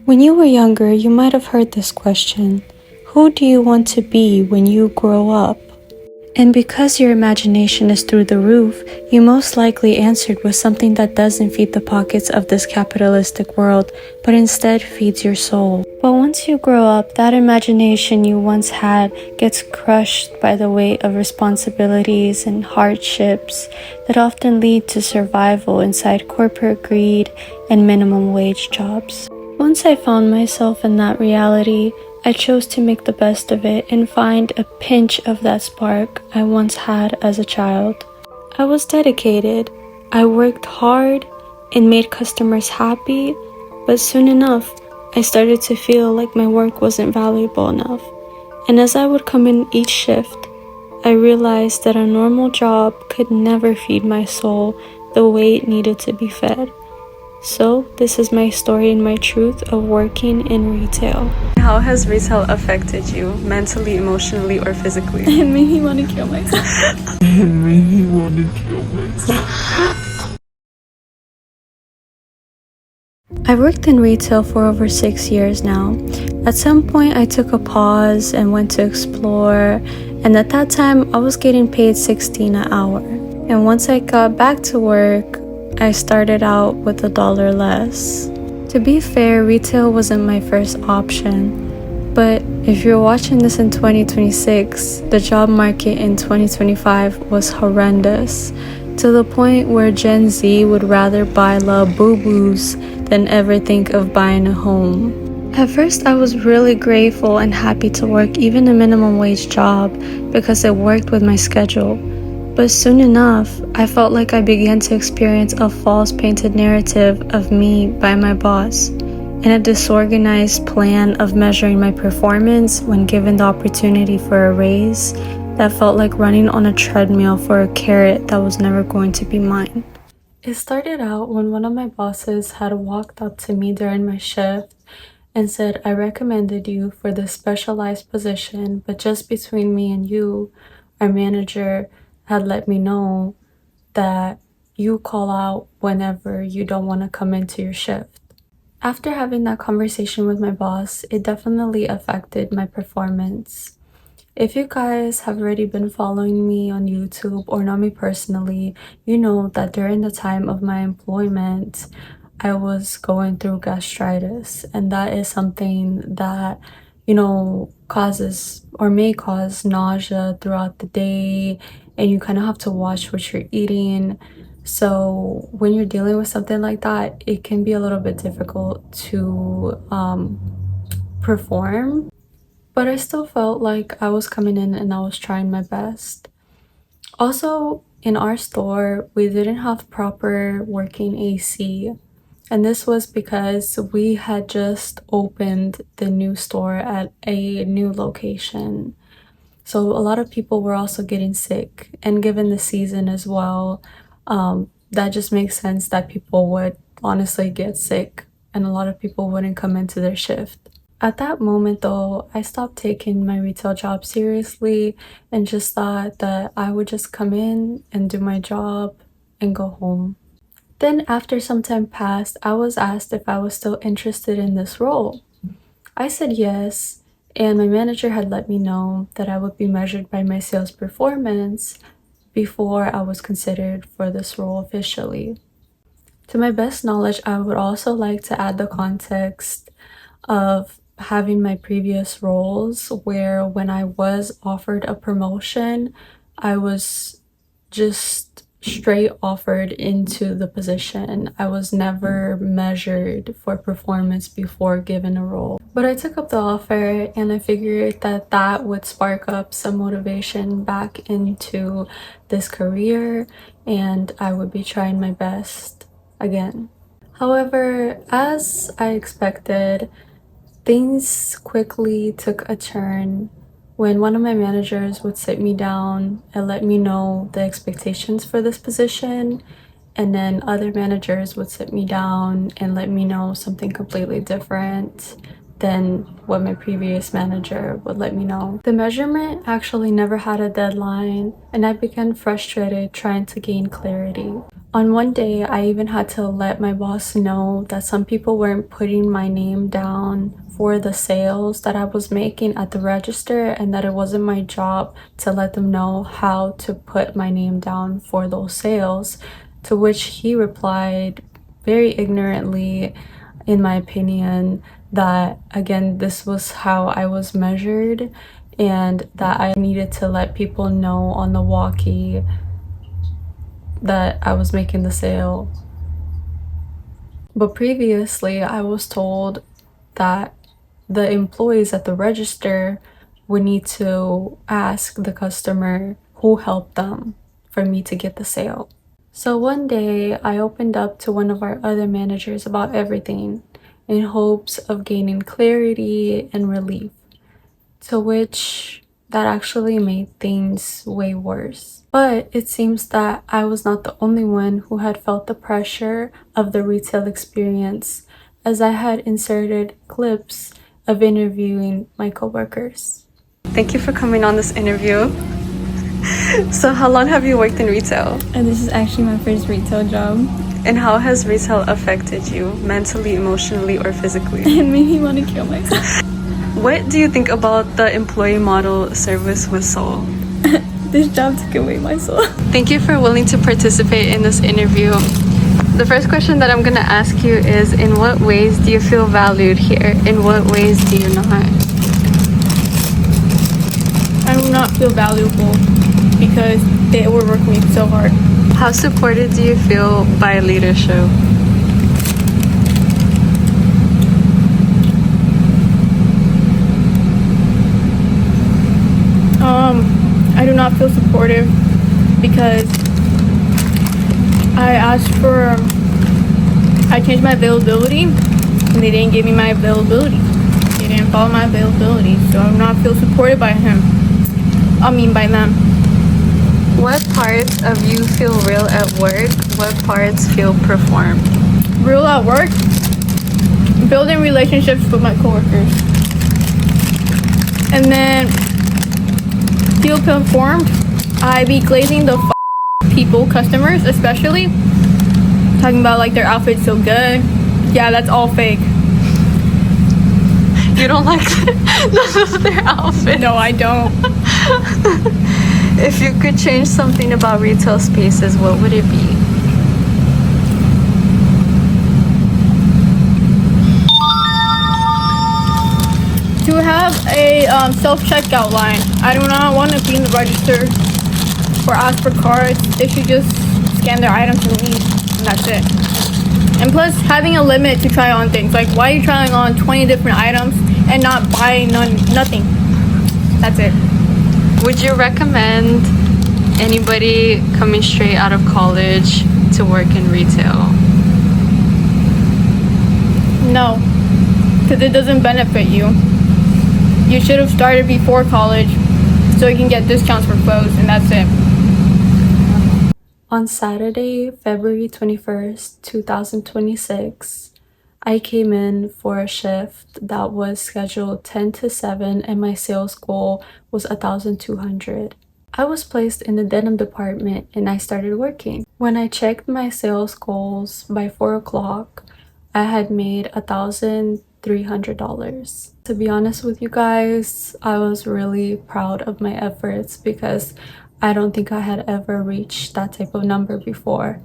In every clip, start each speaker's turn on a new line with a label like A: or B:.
A: When you were younger, you might have heard this question: who do you want to be when you grow up? And because your imagination is through the roof, you most likely answered with something that doesn't feed the pockets of this capitalistic world, but instead feeds your soul. But once you grow up, that imagination you once had gets crushed by the weight of responsibilities and hardships that often lead to survival inside corporate greed and minimum wage jobs. Once I found myself in that reality, I chose to make the best of it and find a pinch of that spark I once had as a child. I was dedicated, I worked hard, and made customers happy, but soon enough, I started to feel like my work wasn't valuable enough. And as I would come in each shift, I realized that a normal job could never feed my soul the way it needed to be fed. So, this is my story and my truth of working in retail.
B: How has retail affected you, mentally, emotionally, or physically?
A: It made me want to kill myself. I've worked in retail for over 6 years now. At some point, I took a pause and went to explore, and at that time, I was getting paid $16 an hour. And once I got back to work, I started out with $1 less. To be fair, retail wasn't my first option, but if you're watching this in 2026, the job market in 2025 was horrendous, to the point where Gen Z would rather buy La Boo-Boos than ever think of buying a home. At first, I was really grateful and happy to work even a minimum wage job because it worked with my schedule. But soon enough, I felt like I began to experience a false painted narrative of me by my boss, and a disorganized plan of measuring my performance when given the opportunity for a raise that felt like running on a treadmill for a carrot that was never going to be mine. It started out when one of my bosses had walked up to me during my shift and said, "I recommended you for this specialized position, but just between me and you, our manager had let me know that you call out whenever you don't want to come into your shift." After having that conversation with my boss, it definitely affected my performance. If you guys have already been following me on YouTube or know me personally, you know that during the time of my employment, I was going through gastritis, and that is something that, causes or may cause nausea throughout the day, and you kind of have to watch what you're eating. So when you're dealing with something like that, it can be a little bit difficult to perform. But I still felt like I was coming in and I was trying my best. Also, in our store, we didn't have proper working AC. And this was because we had just opened the new store at a new location. So a lot of people were also getting sick. And given the season as well, that just makes sense that people would honestly get sick and a lot of people wouldn't come into their shift. At that moment though, I stopped taking my retail job seriously and just thought that I would just come in and do my job and go home. Then after some time passed, I was asked if I was still interested in this role. I said yes, and my manager had let me know that I would be measured by my sales performance before I was considered for this role officially. To my best knowledge, I would also like to add the context of having my previous roles where when I was offered a promotion, I was just straight offered into the position. I was never measured for performance before given a role. But I took up the offer and I figured that that would spark up some motivation back into this career and I would be trying my best again. However, as I expected, things quickly took a turn when one of my managers would sit me down and let me know the expectations for this position, and then other managers would sit me down and let me know something completely different than what my previous manager would let me know. The measurement actually never had a deadline, and I began frustrated trying to gain clarity. On one day, I even had to let my boss know that some people weren't putting my name down for the sales that I was making at the register, and that it wasn't my job to let them know how to put my name down for those sales, to which he replied very ignorantly, in my opinion, that again, this was how I was measured and that I needed to let people know on the walkie that I was making the sale. But previously, I was told that the employees at the register would need to ask the customer who helped them for me to get the sale. So one day, I opened up to one of our other managers about everything in hopes of gaining clarity and relief, to which that actually made things way worse. But it seems that I was not the only one who had felt the pressure of the retail experience, as I had inserted clips of interviewing my coworkers.
B: Thank you for coming on this interview. So how long have you worked in retail?
C: And this is actually my first retail job.
B: And how has retail affected you mentally, emotionally, or physically?
C: It made me want to kill myself.
B: What do you think about the employee model service with soul?
C: This job took away my soul.
B: Thank you for willing to participate in this interview. The first question that I'm going to ask you is, in what ways do you feel valued here? In what ways do you not?
C: I do not feel valuable because they overwork me so hard.
B: How supported do you feel by leadership?
C: I do not feel supportive because I changed my availability and they didn't give me my availability. They didn't follow my availability, so I do not feel supported by by them.
B: What parts of you feel real at work? What parts feel performed?
C: Real at work, building relationships with my coworkers. And then feel performed, I be glazing the people, customers especially, talking about like their outfit's so good. Yeah, that's all fake.
B: You don't like their outfit?
C: No, I don't.
B: If you could change something about retail spaces, what would it be?
C: To have a self-checkout line. I do not want to be in the register or ask for cards. They should just scan their items and leave, and that's it. And plus, having a limit to try on things. Like, why are you trying on 20 different items and not buying nothing? That's it.
B: Would you recommend anybody coming straight out of college to work in retail?
C: No, because it doesn't benefit you. You should have started before college so you can get discounts for clothes, and that's it.
A: On Saturday, February 21st, 2026, I came in for a shift that was scheduled 10 to 7 and my sales goal was 1,200. I was placed in the denim department and I started working. When I checked my sales goals by 4 o'clock, I had made $1,300. To be honest with you guys, I was really proud of my efforts because I don't think I had ever reached that type of number before.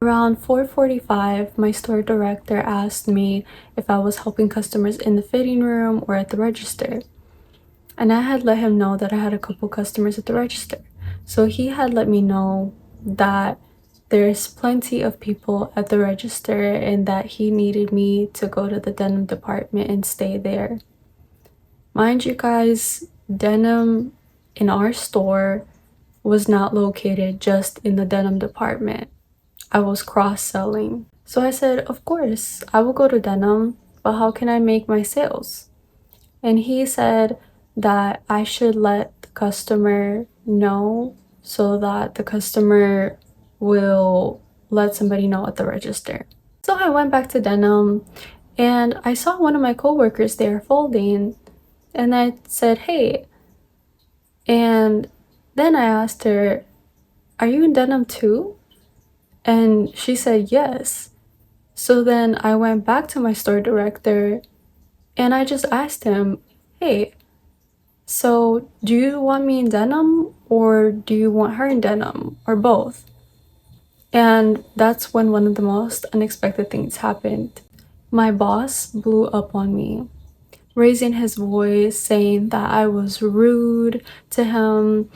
A: Around 4:45, my store director asked me if I was helping customers in the fitting room or at the register. And I had let him know that I had a couple customers at the register. So he had let me know that there's plenty of people at the register and that he needed me to go to the denim department and stay there. Mind you guys, denim in our store was not located just in the denim department. I was cross-selling. So I said, of course, I will go to denim, but how can I make my sales? And he said that I should let the customer know so that the customer will let somebody know at the register. So I went back to denim And I saw one of my coworkers there folding, and I said, "Hey." And then I asked her, "Are you in denim too?" And she said yes. So then I went back to my store director and I just asked him, "Hey, so do you want me in denim or do you want her in denim or both?" And that's when one of the most unexpected things happened. My boss blew up on me, raising his voice, saying that I was rude to him,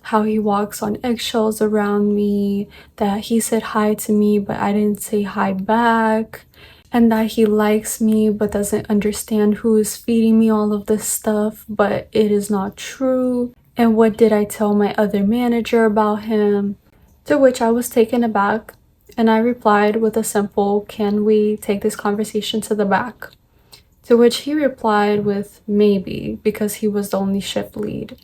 A: how he walks on eggshells around me, that he said hi to me but I didn't say hi back, and that he likes me but doesn't understand who is feeding me all of this stuff, but it is not true. And what did I tell my other manager about him? To which I was taken aback, and I replied with a simple, "Can we take this conversation to the back?" To which he replied with maybe, because he was the only shift lead.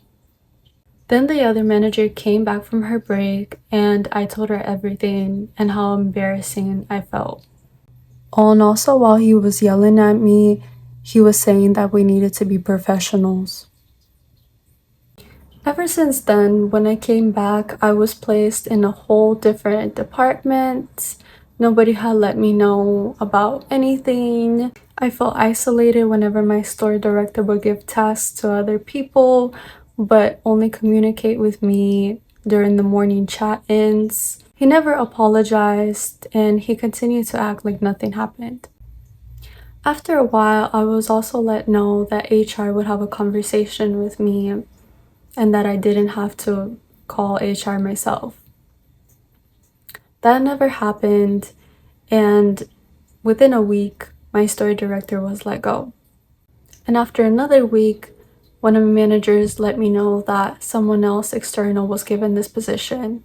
A: Then the other manager came back from her break and I told her everything and how embarrassing I felt. Oh, and also while he was yelling at me, he was saying that we needed to be professionals. Ever since then, when I came back, I was placed in a whole different department. Nobody had let me know about anything. I felt isolated whenever my store director would give tasks to other people, but only communicate with me during the morning chat-ins. He never apologized, and he continued to act like nothing happened. After a while, I was also let know that HR would have a conversation with me and that I didn't have to call HR myself. That never happened, and within a week, my store director was let go. And after another week, one of my managers let me know that someone else external was given this position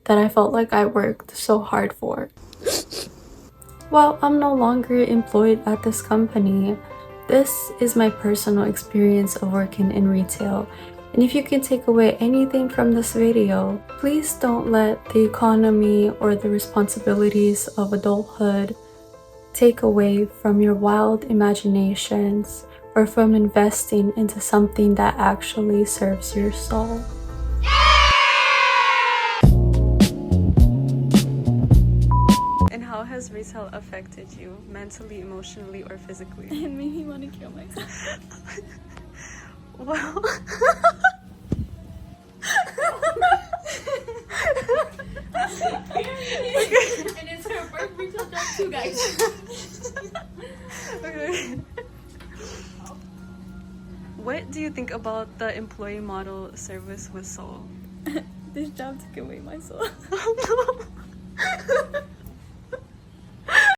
A: that I felt like I worked so hard for. While I'm no longer employed at this company, this is my personal experience of working in retail. And if you can take away anything from this video, please don't let the economy or the responsibilities of adulthood take away from your wild imaginations or from investing into something that actually serves your soul.
B: And how has retail affected you mentally, emotionally, or physically?
C: It made me want to kill myself.
B: Well,
C: And it's her first retail job too, guys.
B: okay. What do you think about the employee model service with soul?
C: This job took away my soul.
B: Oh no.